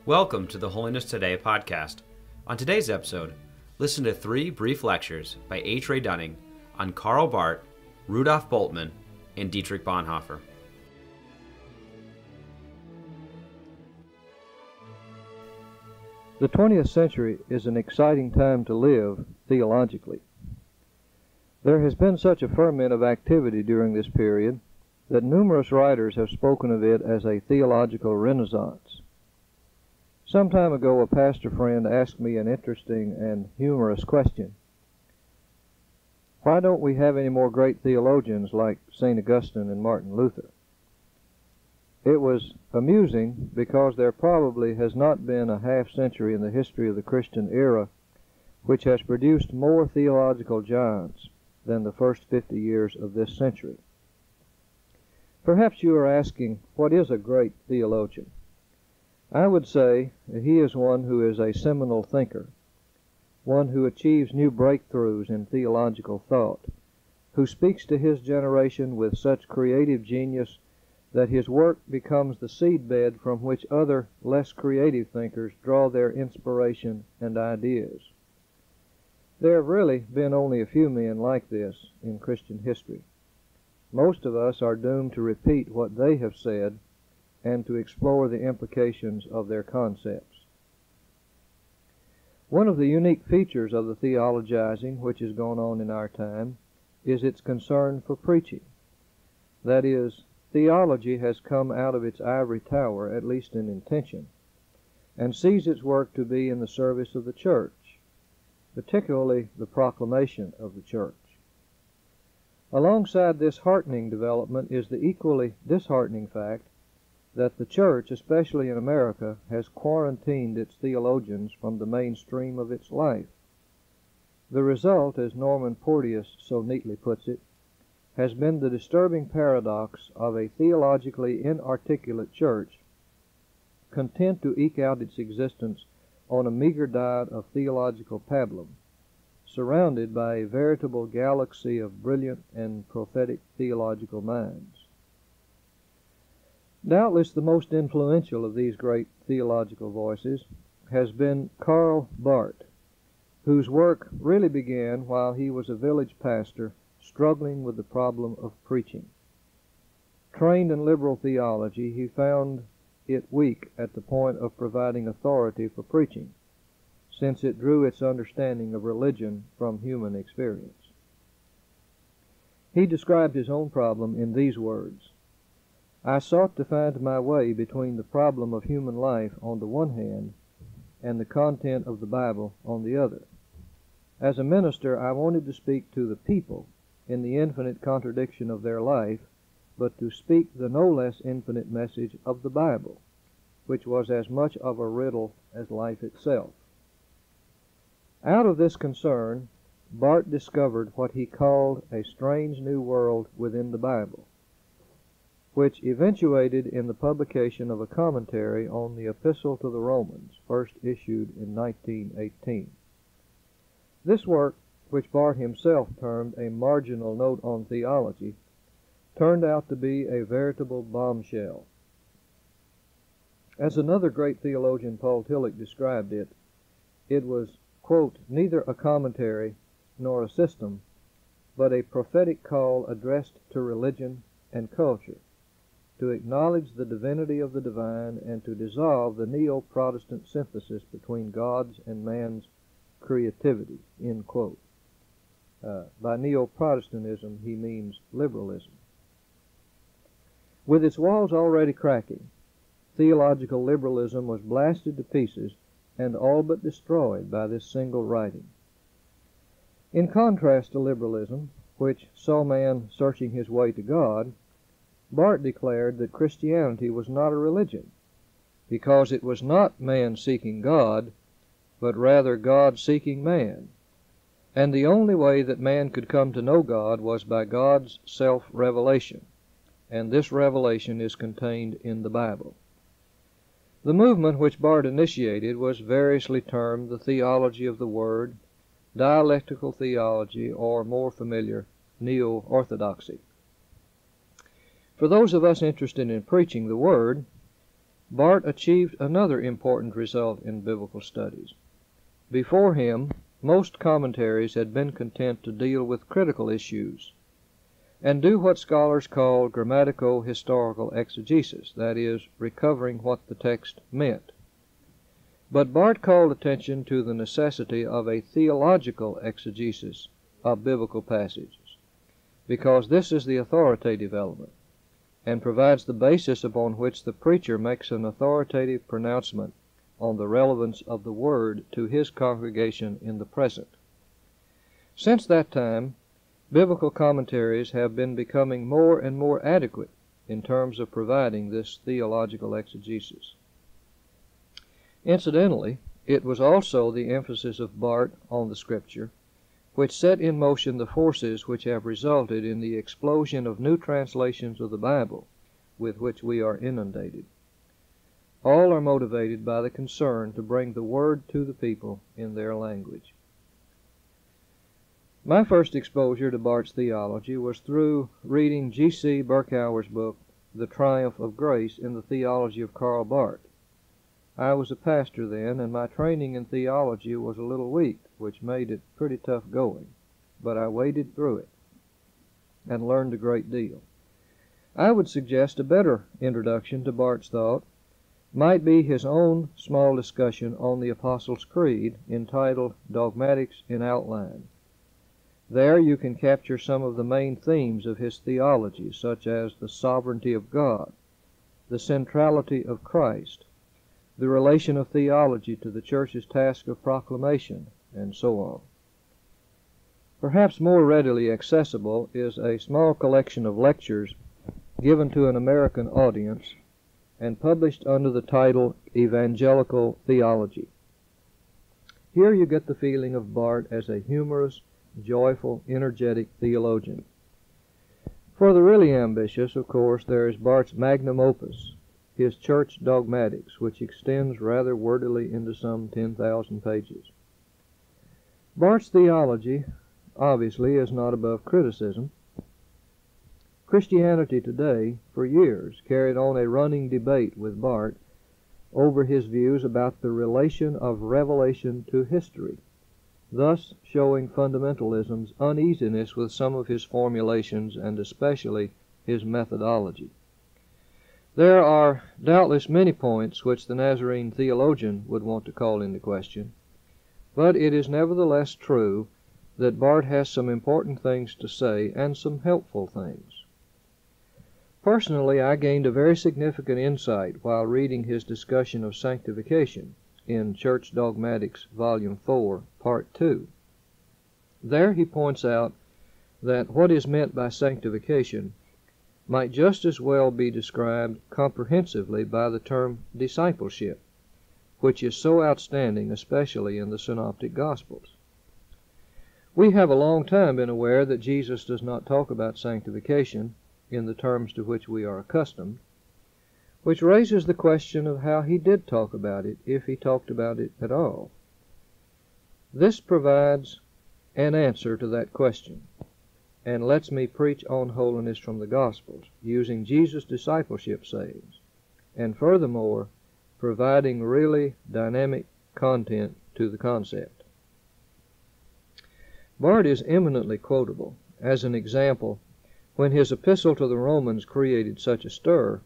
Welcome to the Holiness Today podcast. On today's episode, listen to 3 brief lectures by H. Ray Dunning on Karl Barth, Rudolf Bultmann, and Dietrich Bonhoeffer. The 20th century is an exciting time to live theologically. There has been such a ferment of activity during this period that numerous writers have spoken of it as a theological renaissance. Some time ago, a pastor friend asked me an interesting and humorous question. Why don't we have any more great theologians like St. Augustine and Martin Luther? It was amusing because there probably has not been a half century in the history of the Christian era which has produced more theological giants than the first 50 years of this century. Perhaps you are asking, what is a great theologian? I would say he is one who is a seminal thinker, one who achieves new breakthroughs in theological thought, who speaks to his generation with such creative genius that his work becomes the seedbed from which other, less creative thinkers draw their inspiration and ideas. There have really been only a few men like this in Christian history. Most of us are doomed to repeat what they have said and to explore the implications of their concepts. One of the unique features of the theologizing which has gone on in our time is its concern for preaching. That is, theology has come out of its ivory tower, at least in intention, and sees its work to be in the service of the church, particularly the proclamation of the church. Alongside this heartening development is the equally disheartening fact that the church, especially in America, has quarantined its theologians from the mainstream of its life. The result, as Norman Porteous so neatly puts it, has been the disturbing paradox of a theologically inarticulate church, content to eke out its existence on a meager diet of theological pablum, surrounded by a veritable galaxy of brilliant and prophetic theological minds. Doubtless the most influential of these great theological voices has been Karl Barth, whose work really began while he was a village pastor struggling with the problem of preaching. Trained in liberal theology, he found it weak at the point of providing authority for preaching, since it drew its understanding of religion from human experience. He described his own problem in these words: I sought to find my way between the problem of human life on the one hand and the content of the Bible on the other. As a minister, I wanted to speak to the people in the infinite contradiction of their life, but to speak the no less infinite message of the Bible, which was as much of a riddle as life itself. Out of this concern, Barth discovered what he called a strange new world within the Bible, which eventuated in the publication of a commentary on the Epistle to the Romans, first issued in 1918. This work, which Barth himself termed a marginal note on theology, turned out to be a veritable bombshell. As another great theologian, Paul Tillich, described it, it was, quote, neither a commentary nor a system, but a prophetic call addressed to religion and culture, to acknowledge the divinity of the divine and to dissolve the neo-Protestant synthesis between God's and man's creativity, end quote. By neo-Protestantism, he means liberalism. With its walls already cracking, theological liberalism was blasted to pieces and all but destroyed by this single writing. In contrast to liberalism, which saw man searching his way to God, Barth declared that Christianity was not a religion, because it was not man seeking God, but rather God seeking man. And the only way that man could come to know God was by God's self-revelation, and this revelation is contained in the Bible. The movement which Barth initiated was variously termed the theology of the Word, dialectical theology, or more familiar, neo-orthodoxy. For those of us interested in preaching the Word, Barth achieved another important result in biblical studies. Before him, most commentaries had been content to deal with critical issues and do what scholars call grammatico-historical exegesis, that is, recovering what the text meant. But Barth called attention to the necessity of a theological exegesis of biblical passages, because this is the authoritative element, and provides the basis upon which the preacher makes an authoritative pronouncement on the relevance of the Word to his congregation in the present. Since that time, biblical commentaries have been becoming more and more adequate in terms of providing this theological exegesis. Incidentally, it was also the emphasis of Barth on the Scripture which set in motion the forces which have resulted in the explosion of new translations of the Bible with which we are inundated. All are motivated by the concern to bring the Word to the people in their language. My first exposure to Barth's theology was through reading G.C. Berkouwer's book, The Triumph of Grace in the Theology of Karl Barth. I was a pastor then, and my training in theology was a little weak, which made it pretty tough going, but I waded through it and learned a great deal. I would suggest a better introduction to Barth's thought might be his own small discussion on the Apostles' Creed entitled Dogmatics in Outline. There you can capture some of the main themes of his theology, such as the sovereignty of God, the centrality of Christ, the relation of theology to the Church's task of proclamation, and so on. Perhaps more readily accessible is a small collection of lectures given to an American audience and published under the title Evangelical Theology. Here you get the feeling of Barth as a humorous, joyful, energetic theologian. For the really ambitious, of course, there is Barth's magnum opus, his Church Dogmatics, which extends rather wordily into some 10,000 pages. Barth's theology, obviously, is not above criticism. Christianity Today, for years, carried on a running debate with Barth over his views about the relation of revelation to history, thus showing fundamentalism's uneasiness with some of his formulations and especially his methodology. There are doubtless many points which the Nazarene theologian would want to call into question, but it is nevertheless true that Barth has some important things to say and some helpful things. Personally, I gained a very significant insight while reading his discussion of sanctification in Church Dogmatics, Volume 4, Part 2. There he points out that what is meant by sanctification might just as well be described comprehensively by the term discipleship, which is so outstanding, especially in the Synoptic Gospels. We have a long time been aware that Jesus does not talk about sanctification in the terms to which we are accustomed, which raises the question of how he did talk about it, if he talked about it at all. This provides an answer to that question, and lets me preach on holiness from the Gospels, using Jesus' discipleship sayings, and furthermore, providing really dynamic content to the concept. Barth is eminently quotable. As an example, when his epistle to the Romans created such a stir,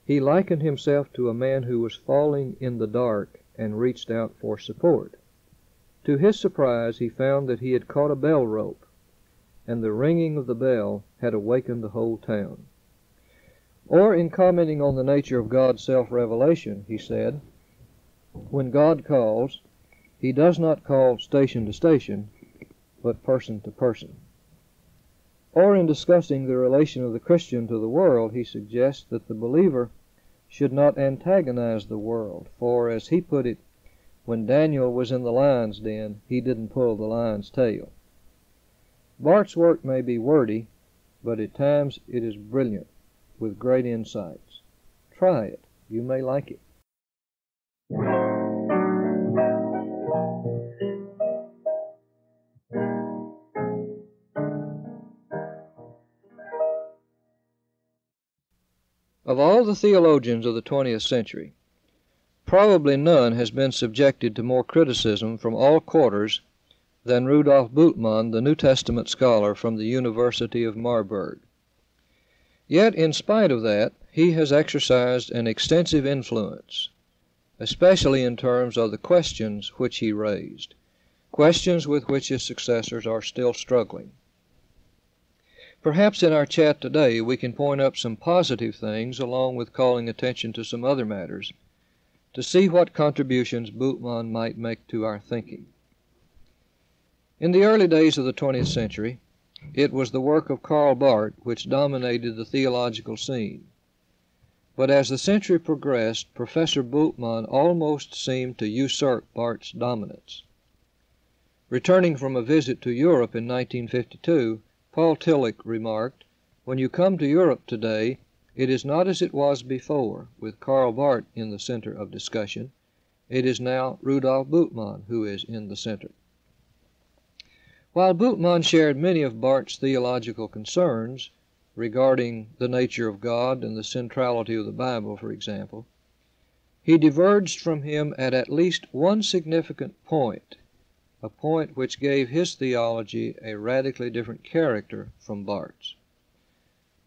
he likened himself to a man who was falling in the dark and reached out for support. To his surprise, he found that he had caught a bell rope, and the ringing of the bell had awakened the whole town. Or in commenting on the nature of God's self-revelation, he said, when God calls, he does not call station to station, but person to person. Or in discussing the relation of the Christian to the world, he suggests that the believer should not antagonize the world, for, as he put it, when Daniel was in the lion's den, he didn't pull the lion's tail. Barth's work may be wordy, but at times it is brilliant, with great insights. Try it. You may like it. Of all the theologians of the 20th century, probably none has been subjected to more criticism from all quarters than Rudolf Bultmann, the New Testament scholar from the University of Marburg. Yet, in spite of that, he has exercised an extensive influence, especially in terms of the questions which he raised, questions with which his successors are still struggling. Perhaps in our chat today we can point up some positive things along with calling attention to some other matters to see what contributions Bultmann might make to our thinking. In the early days of the 20th century, it was the work of Karl Barth which dominated the theological scene. But as the century progressed, Professor Bultmann almost seemed to usurp Barth's dominance. Returning from a visit to Europe in 1952, Paul Tillich remarked, "When you come to Europe today, it is not as it was before, with Karl Barth in the center of discussion. It is now Rudolf Bultmann who is in the center." While Bultmann shared many of Barth's theological concerns regarding the nature of God and the centrality of the Bible, for example, he diverged from him at least one significant point, a point which gave his theology a radically different character from Barth's.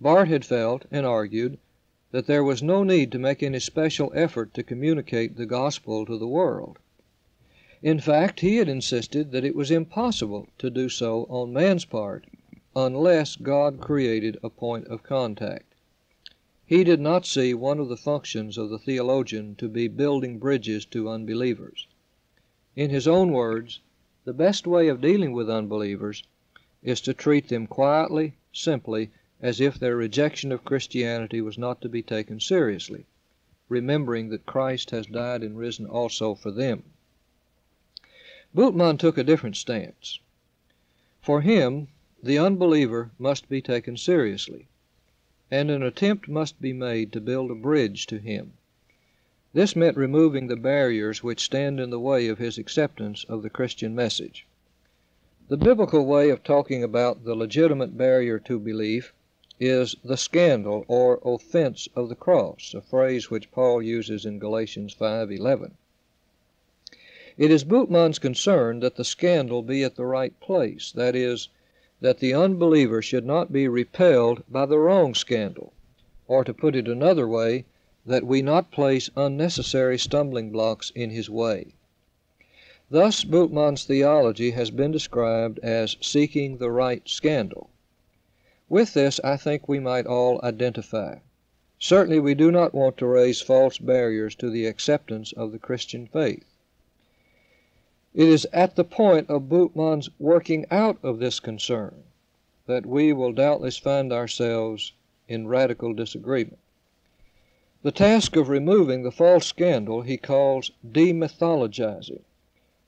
Barth had felt and argued that there was no need to make any special effort to communicate the gospel to the world. In fact, he had insisted that it was impossible to do so on man's part unless God created a point of contact. He did not see one of the functions of the theologian to be building bridges to unbelievers. In his own words, the best way of dealing with unbelievers is to treat them quietly, simply, as if their rejection of Christianity was not to be taken seriously, remembering that Christ has died and risen also for them. Bultmann took a different stance. For him, the unbeliever must be taken seriously, and an attempt must be made to build a bridge to him. This meant removing the barriers which stand in the way of his acceptance of the Christian message. The biblical way of talking about the legitimate barrier to belief is the scandal or offense of the cross, a phrase which Paul uses in Galatians 5:11. It is Bultmann's concern that the scandal be at the right place, that is, that the unbeliever should not be repelled by the wrong scandal, or to put it another way, that we not place unnecessary stumbling blocks in his way. Thus, Bultmann's theology has been described as seeking the right scandal. With this, I think we might all identify. Certainly, we do not want to raise false barriers to the acceptance of the Christian faith. It is at the point of Bultmann's working out of this concern that we will doubtless find ourselves in radical disagreement. The task of removing the false scandal he calls demythologizing,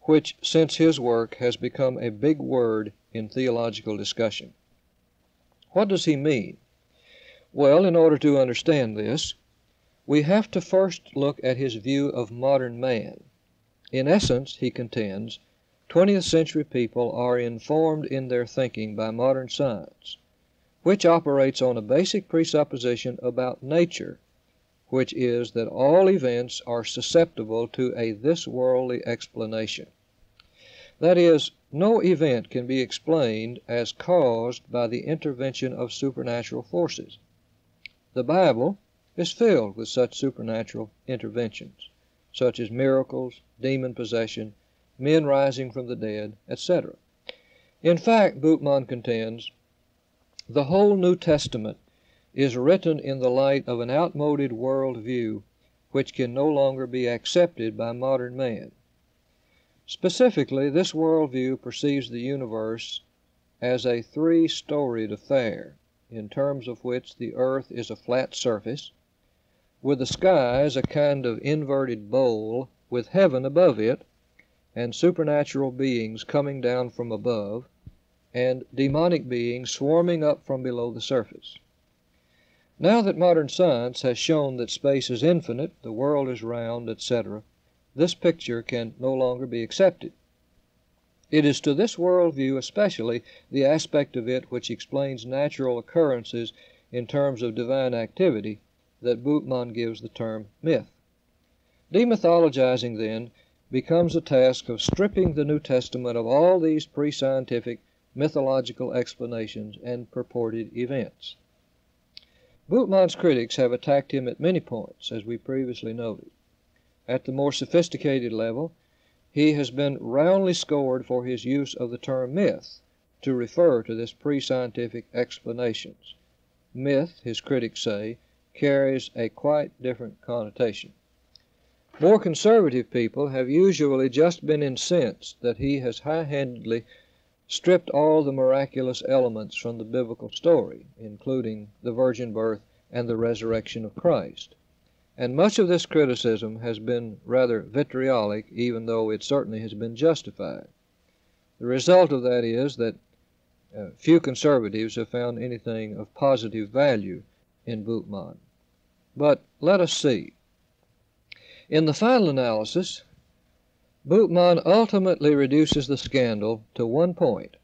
which since his work has become a big word in theological discussion. What does he mean? Well, in order to understand this, we have to first look at his view of modern man. In essence, he contends, 20th century people are informed in their thinking by modern science, which operates on a basic presupposition about nature, which is that all events are susceptible to a this-worldly explanation. That is, no event can be explained as caused by the intervention of supernatural forces. The Bible is filled with such supernatural interventions, such as miracles, demon possession, men rising from the dead, etc. In fact, Bultmann contends, the whole New Testament is written in the light of an outmoded world view which can no longer be accepted by modern man. Specifically, this worldview perceives the universe as a three-storied affair, in terms of which the earth is a flat surface, with the sky as a kind of inverted bowl, with heaven above it, and supernatural beings coming down from above, and demonic beings swarming up from below the surface. Now that modern science has shown that space is infinite, the world is round, etc., this picture can no longer be accepted. It is to this worldview, especially the aspect of it which explains natural occurrences in terms of divine activity, that Bultmann gives the term myth. Demythologizing, then, becomes a task of stripping the New Testament of all these pre-scientific mythological explanations and purported events. Bultmann's critics have attacked him at many points, as we previously noted. At the more sophisticated level, he has been roundly scored for his use of the term myth to refer to this pre-scientific explanations. Myth, his critics say, carries a quite different connotation. More conservative people have usually just been incensed that he has high-handedly stripped all the miraculous elements from the biblical story, including the virgin birth and the resurrection of Christ. And much of this criticism has been rather vitriolic, even though it certainly has been justified. The result of that is that few conservatives have found anything of positive value in Bultmann. But let us see. In the final analysis, Bultmann ultimately reduces the scandal to one point,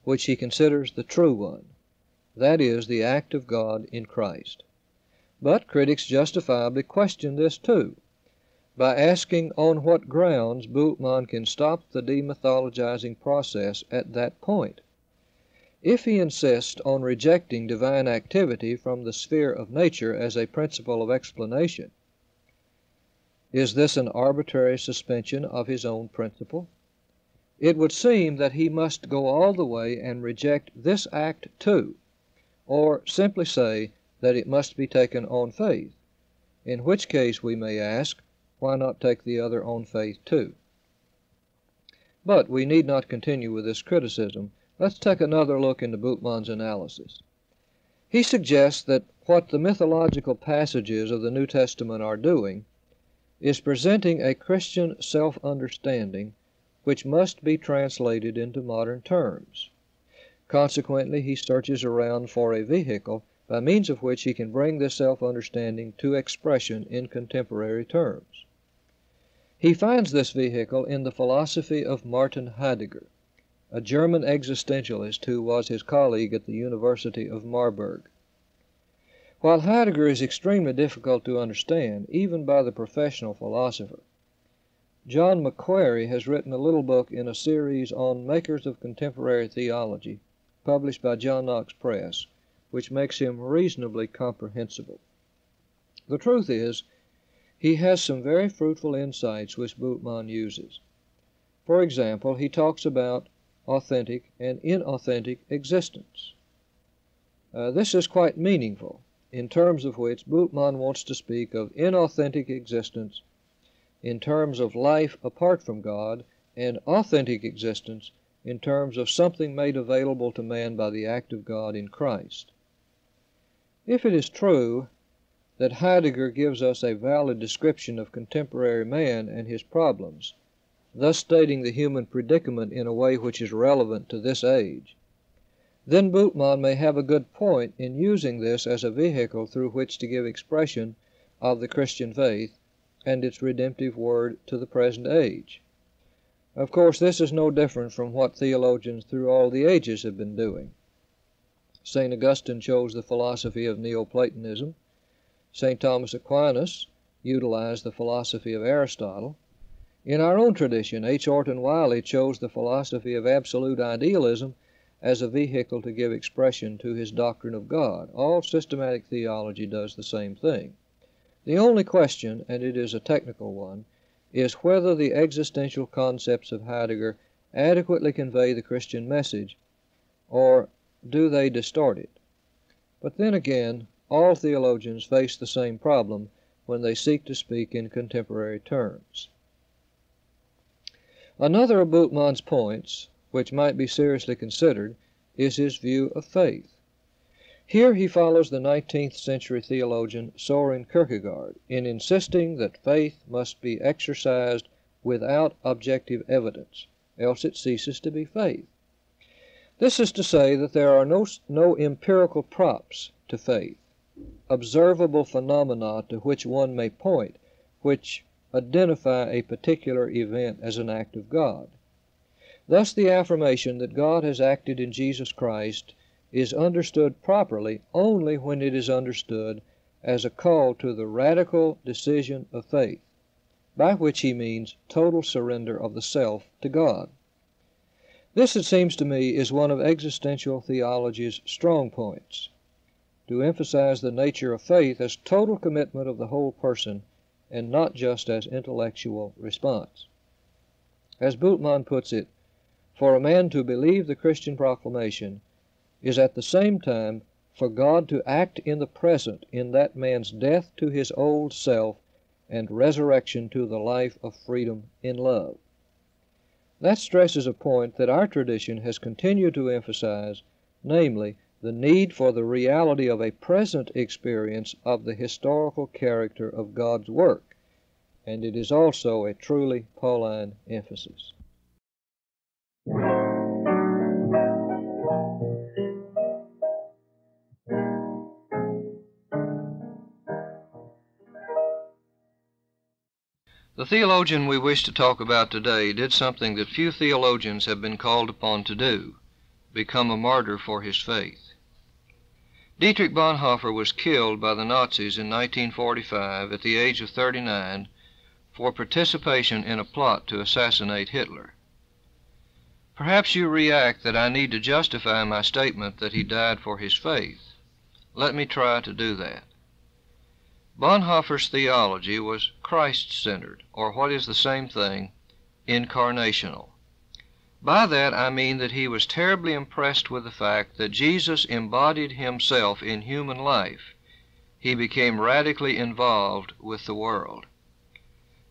which he considers the true one. That is, the act of God in Christ. But critics justifiably question this too, by asking on what grounds Bultmann can stop the demythologizing process at that point. If he insists on rejecting divine activity from the sphere of nature as a principle of explanation, is this an arbitrary suspension of his own principle? It would seem that he must go all the way and reject this act too, or simply say that it must be taken on faith, in which case we may ask, why not take the other on faith too? But we need not continue with this criticism. Let's take another look into Bultmann's analysis. He suggests that what the mythological passages of the New Testament are doing is presenting a Christian self-understanding which must be translated into modern terms. Consequently, he searches around for a vehicle by means of which he can bring this self-understanding to expression in contemporary terms. He finds this vehicle in the philosophy of Martin Heidegger, a German existentialist who was his colleague at the University of Marburg. While Heidegger is extremely difficult to understand, even by the professional philosopher, John Macquarrie has written a little book in a series on Makers of Contemporary Theology, published by John Knox Press, which makes him reasonably comprehensible. The truth is, he has some very fruitful insights which Bultmann uses. For example, he talks about authentic and inauthentic existence. This is quite meaningful, in terms of which Bultmann wants to speak of inauthentic existence in terms of life apart from God, and authentic existence in terms of something made available to man by the act of God in Christ. If it is true that Heidegger gives us a valid description of contemporary man and his problems, thus stating the human predicament in a way which is relevant to this age, then Bultmann may have a good point in using this as a vehicle through which to give expression of the Christian faith and its redemptive word to the present age. Of course, this is no different from what theologians through all the ages have been doing. St. Augustine chose the philosophy of Neoplatonism. St. Thomas Aquinas utilized the philosophy of Aristotle. In our own tradition, H. Orton Wiley chose the philosophy of absolute idealism as a vehicle to give expression to his doctrine of God. All systematic theology does the same thing. The only question, and it is a technical one, is whether the existential concepts of Heidegger adequately convey the Christian message, or do they distort it? But then again, all theologians face the same problem when they seek to speak in contemporary terms. Another of Bultmann's points, which might be seriously considered, is his view of faith. Here he follows the 19th century theologian Soren Kierkegaard in insisting that faith must be exercised without objective evidence, else it ceases to be faith. This is to say that there are no empirical props to faith, observable phenomena to which one may point, which identify a particular event as an act of God. Thus the affirmation that God has acted in Jesus Christ is understood properly only when it is understood as a call to the radical decision of faith, by which he means total surrender of the self to God. This, it seems to me, is one of existential theology's strong points, to emphasize the nature of faith as total commitment of the whole person and not just as intellectual response. As Bultmann puts it, for a man to believe the Christian proclamation is at the same time for God to act in the present in that man's death to his old self and resurrection to the life of freedom in love. That stresses a point that our tradition has continued to emphasize, namely, the need for the reality of a present experience of the historical character of God's work, and it is also a truly Pauline emphasis. The theologian we wish to talk about today did something that few theologians have been called upon to do: become a martyr for his faith. Dietrich Bonhoeffer was killed by the Nazis in 1945 at the age of 39 for participation in a plot to assassinate Hitler. Perhaps you react that I need to justify my statement that he died for his faith. Let me try to do that. Bonhoeffer's theology was Christ-centered, or what is the same thing, incarnational. By that I mean that he was terribly impressed with the fact that Jesus embodied himself in human life. He became radically involved with the world.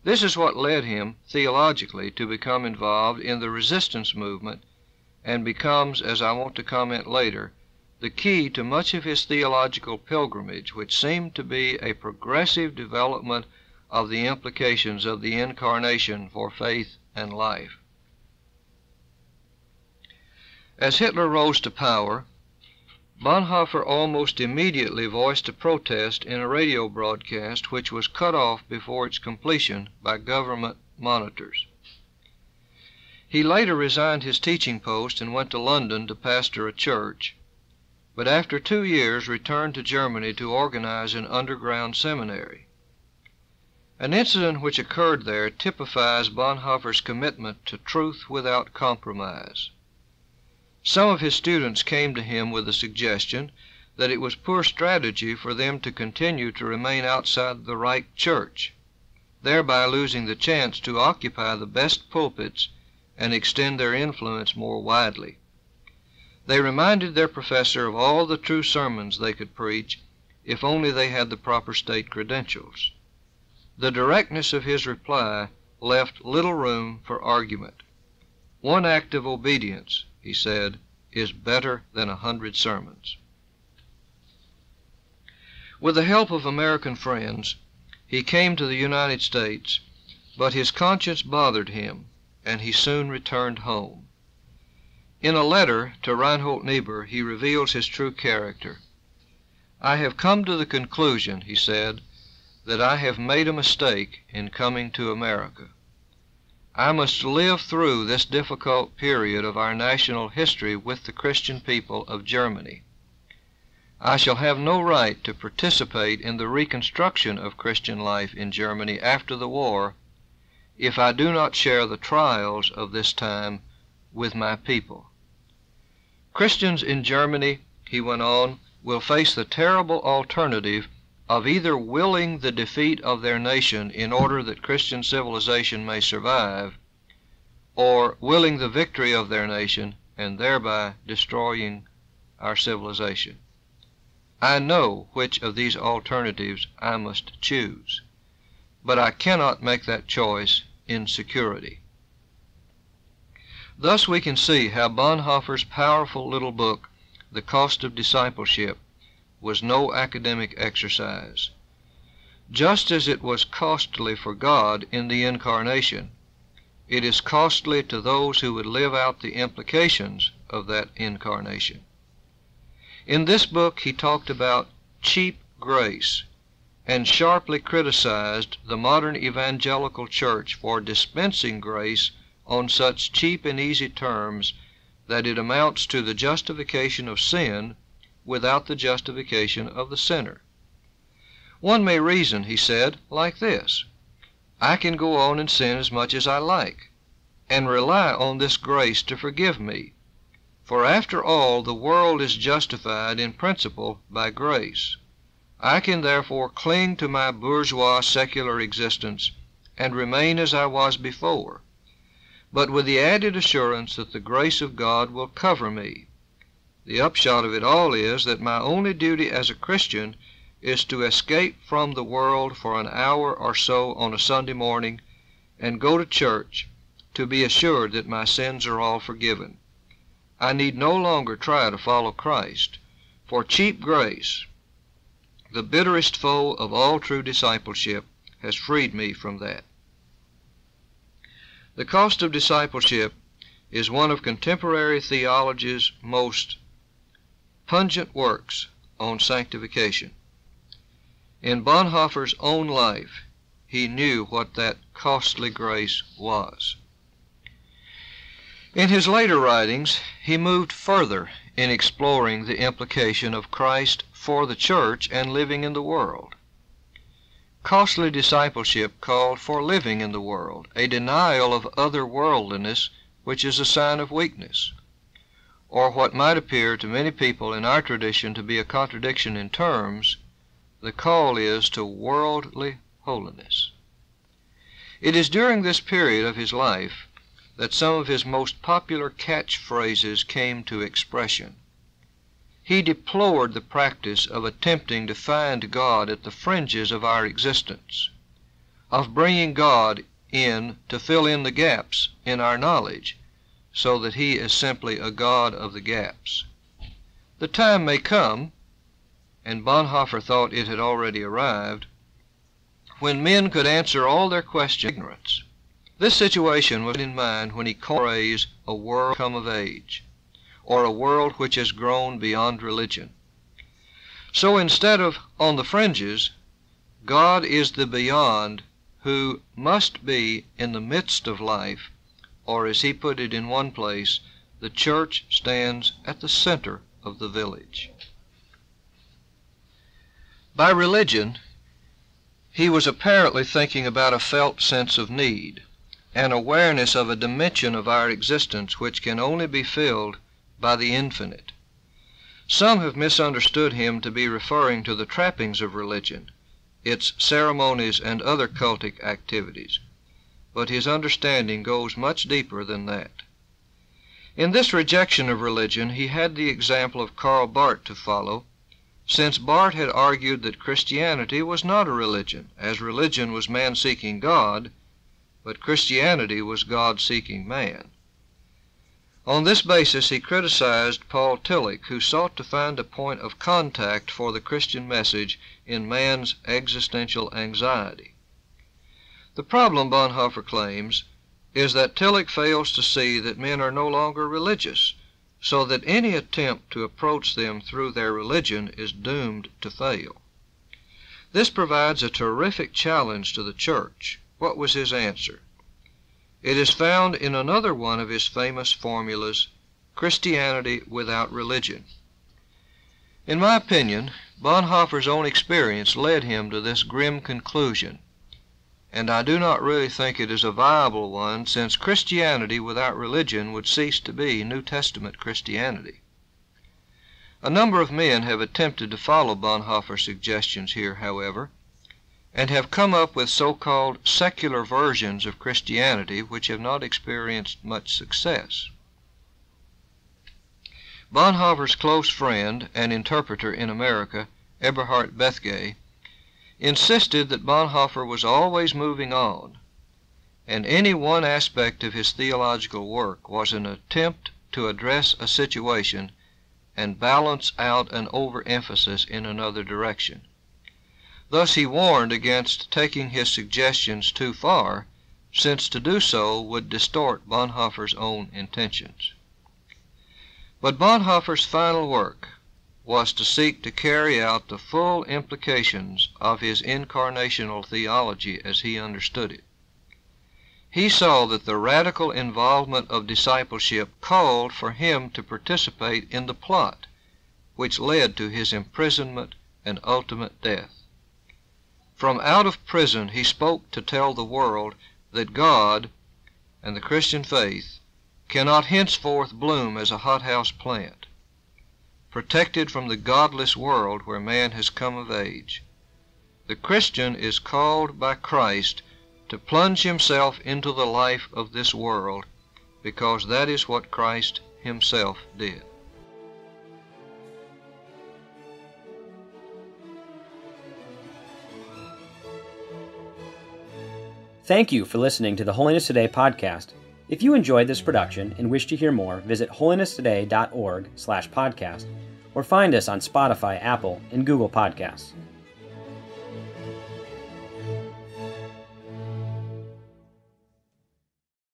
This is what led him, theologically, to become involved in the resistance movement, and becomes, as I want to comment later, the key to much of his theological pilgrimage, which seemed to be a progressive development of the implications of the incarnation for faith and life. As Hitler rose to power, Bonhoeffer almost immediately voiced a protest in a radio broadcast which was cut off before its completion by government monitors. He later resigned his teaching post and went to London to pastor a church, but after 2 years returned to Germany to organize an underground seminary. An incident which occurred there typifies Bonhoeffer's commitment to truth without compromise. Some of his students came to him with the suggestion that it was poor strategy for them to continue to remain outside the right church, thereby losing the chance to occupy the best pulpits and extend their influence more widely. They reminded their professor of all the true sermons they could preach if only they had the proper state credentials. The directness of his reply left little room for argument. "One act of obedience," he said, "is better than 100 sermons." With the help of American friends, he came to the United States, but his conscience bothered him, and he soon returned home. In a letter to Reinhold Niebuhr, he reveals his true character. "I have come to the conclusion," he said, "that I have made a mistake in coming to America. I must live through this difficult period of our national history with the Christian people of Germany. I shall have no right to participate in the reconstruction of Christian life in Germany after the war if I do not share the trials of this time with my people. Christians in Germany," he went on, "will face the terrible alternative of either willing the defeat of their nation in order that Christian civilization may survive, or willing the victory of their nation and thereby destroying our civilization. I know which of these alternatives I must choose, but I cannot make that choice in security." Thus we can see how Bonhoeffer's powerful little book, The Cost of Discipleship, was no academic exercise. Just as it was costly for God in the incarnation, it is costly to those who would live out the implications of that incarnation. In this book he talked about cheap grace and sharply criticized the modern evangelical church for dispensing grace on such cheap and easy terms that it amounts to the justification of sin without the justification of the sinner. One may reason, he said, like this: I can go on and sin as much as I like, and rely on this grace to forgive me, for after all the world is justified in principle by grace. I can therefore cling to my bourgeois secular existence and remain as I was before, but with the added assurance that the grace of God will cover me. The upshot of it all is that my only duty as a Christian is to escape from the world for an hour or so on a Sunday morning and go to church to be assured that my sins are all forgiven. I need no longer try to follow Christ, for cheap grace, the bitterest foe of all true discipleship, has freed me from that. The cost of discipleship is one of contemporary theology's most pungent works on sanctification. In Bonhoeffer's own life, he knew what that costly grace was. In his later writings, he moved further in exploring the implication of Christ for the church and living in the world. Costly discipleship called for living in the world, a denial of otherworldliness which is a sign of weakness, or what might appear to many people in our tradition to be a contradiction in terms. The call is to worldly holiness. It is during this period of his life that some of his most popular catchphrases came to expression. He deplored the practice of attempting to find God at the fringes of our existence, of bringing God in to fill in the gaps in our knowledge, so that he is simply a God of the gaps. The time may come, and Bonhoeffer thought it had already arrived, when men could answer all their questions with ignorance. This situation was in mind when he coined a world come of age, or a world which has grown beyond religion. So instead of on the fringes, God is the beyond who must be in the midst of life, or as he put it in one place, the church stands at the center of the village. By religion, he was apparently thinking about a felt sense of need, an awareness of a dimension of our existence which can only be filled by the infinite. Some have misunderstood him to be referring to the trappings of religion, its ceremonies and other cultic activities, but his understanding goes much deeper than that. In this rejection of religion, he had the example of Karl Barth to follow, since Barth had argued that Christianity was not a religion, as religion was man seeking God, but Christianity was God seeking man. On this basis he criticized Paul Tillich, who sought to find a point of contact for the Christian message in man's existential anxiety. The problem, Bonhoeffer claims, is that Tillich fails to see that men are no longer religious, so that any attempt to approach them through their religion is doomed to fail. This provides a terrific challenge to the church. What was his answer? It is found in another one of his famous formulas, Christianity without religion. In my opinion, Bonhoeffer's own experience led him to this grim conclusion, and I do not really think it is a viable one, since Christianity without religion would cease to be New Testament Christianity. A number of men have attempted to follow Bonhoeffer's suggestions here, however, and have come up with so-called secular versions of Christianity which have not experienced much success. Bonhoeffer's close friend and interpreter in America, Eberhard Bethge, insisted that Bonhoeffer was always moving on, and any one aspect of his theological work was an attempt to address a situation and balance out an overemphasis in another direction. Thus he warned against taking his suggestions too far, since to do so would distort Bonhoeffer's own intentions. But Bonhoeffer's final work was to seek to carry out the full implications of his incarnational theology as he understood it. He saw that the radical involvement of discipleship called for him to participate in the plot which led to his imprisonment and ultimate death. From out of prison he spoke to tell the world that God and the Christian faith cannot henceforth bloom as a hothouse plant, protected from the godless world where man has come of age. The Christian is called by Christ to plunge himself into the life of this world, because that is what Christ himself did. Thank you for listening to the Holiness Today podcast. If you enjoyed this production and wish to hear more, visit holinesstoday.org/podcast or find us on Spotify, Apple, and Google Podcasts.